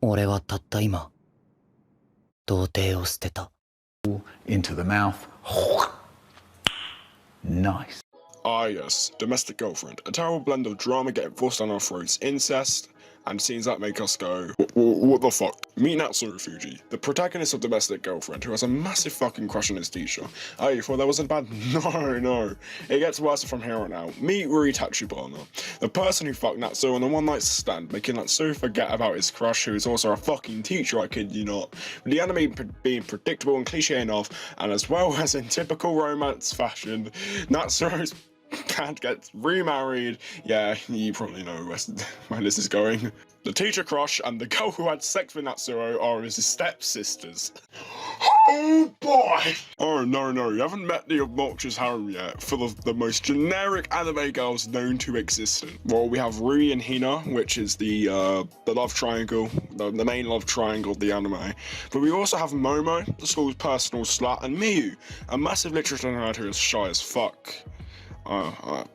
俺はたった今、童貞を捨てた。Into the mouth. Nice. Ah yes, Domestic Girlfriend. A terrible blend of drama getting forced down our throats, incest, and scenes that make us go, what the fuck? Meet Natsuo Fujii, the protagonist of Domestic Girlfriend, who has a massive fucking crush on his teacher. Oh, you thought that wasn't bad? No. It gets worse from here on out. Meet Rui Tachibana, the person who fucked Natsuo on a one-night stand, making Natsuo forget about his crush, who is also a fucking teacher, I kid you not. With the anime being predictable and cliche enough, and as well as in typical romance fashion, Natsuo's cat gets remarried. Yeah, you probably know where this is going. The teacher crush and the girl who had sex with Natsuo are his stepsisters. Oh boy! Oh no, you haven't met the obnoxious harem yet, full of the most generic anime girls known to exist. Well, we have Rui and Hina, which is the love triangle, the main love triangle of the anime. But we also have Momo, the school's personal slut, and Miyu, a massive literature nerd who is shy as fuck. Well,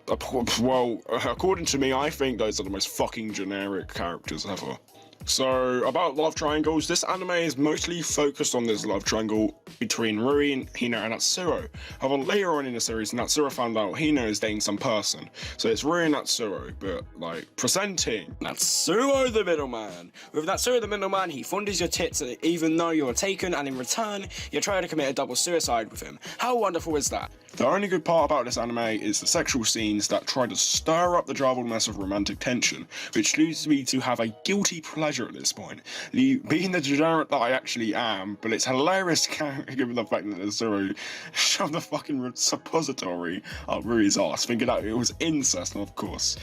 according to me, I think those are the most fucking generic characters ever. So, about love triangles, this anime is mostly focused on this love triangle between Rui and Hina and Natsuo. However, later on in the series, Natsuo found out Hina is dating some person. So it's Rui and Natsuo, but, like, presenting Natsuo the middleman. With Natsuo the middleman, he fondles your tits even though you're taken, and in return, you try to commit a double suicide with him. How wonderful is that? The only good part about this anime is the sexual scenes that try to stir up the jumbled mess of romantic tension, which leads me to have a guilty pleasure at this point, being the degenerate that I actually am, but it's hilarious given the fact that Natsuo shoved the fucking suppository up Rui's ass, thinking that it was incest, and of course,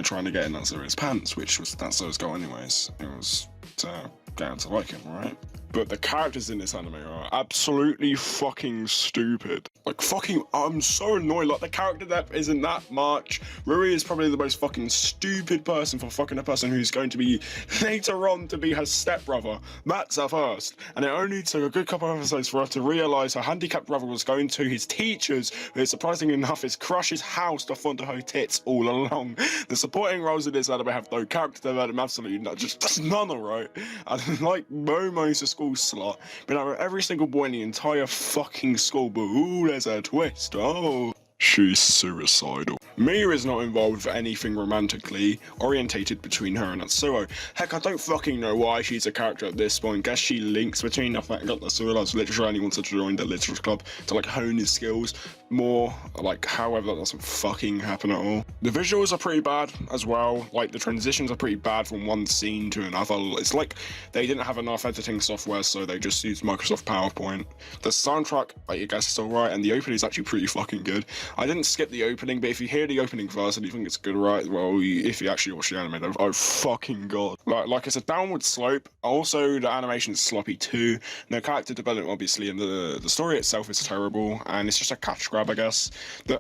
trying to get in Natsuo's pants, which was Natsuo's goal anyways. It was to get her to like him, right? But the characters in this anime are absolutely fucking stupid. Like, fucking, I'm so annoyed. Like, the character depth isn't that much. Rui is probably the most fucking stupid person for fucking a person who's going to be later on to be her stepbrother. That's her first. And it only took a good couple of episodes for her to realise her handicapped brother was going to his teachers, who, surprisingly enough, is crush's house to fondle her tits all along. The supporting roles in this anime have no character development, absolutely not. Just none, alright? And like Momo's a school slut, but out of every single boy in the entire fucking school, but ooh, there's a twist. Oh, she's suicidal. Miyu is not involved with anything romantically orientated between her and Natsuo. Heck, I don't fucking know why she's a character at this point. Guess she links between the fact that Natsuo loves literature and he wants to join the literature club to like hone his skills more. Like, however, that doesn't fucking happen at all. The visuals are pretty bad as well. Like, the transitions are pretty bad from one scene to another. It's like they didn't have enough editing software, so they just used Microsoft PowerPoint. The soundtrack, I guess, is alright, and the opening is actually pretty fucking good. I didn't skip the opening, but if you hear the opening first and you think it's good, right? Well, if you actually watch the anime, then oh fucking god. Like it's a downward slope. Also, the animation is sloppy too. No character development, obviously, and the story itself is terrible, and it's just a cash grab, I guess.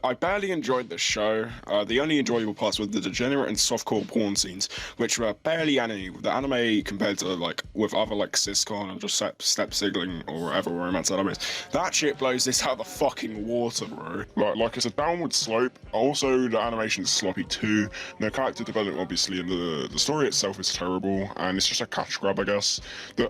I barely enjoyed the show. The only enjoyable parts were the degenerate and softcore porn scenes, which were barely any. The anime compared to like with other like sitcom or just step sibling or whatever romance animes, that shit blows this out of the fucking water, bro. Like it's a downward slope. Also, the animation is sloppy too. No character development, obviously, and the story itself is terrible, and it's just a cash grab, I guess.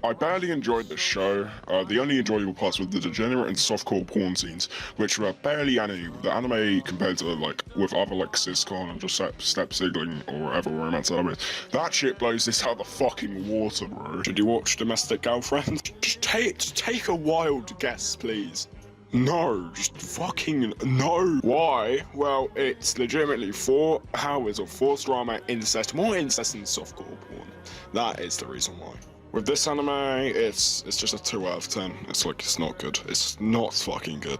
I barely enjoyed the show. The only enjoyable parts were the degenerate and softcore porn scenes, which were barely any. The anime compared to like with other like sitcom and just step sibling or whatever romance animes, that shit blows this out of the fucking water, bro. Should you watch Domestic Girlfriend? Just take a wild guess, please. No, just fucking no. Why? Well, it's legitimately 4 hours of forced drama, incest, more incest than softcore porn. That is the reason why. With this anime, it's just a 2 out of 10. It's like, it's not good. It's not fucking good.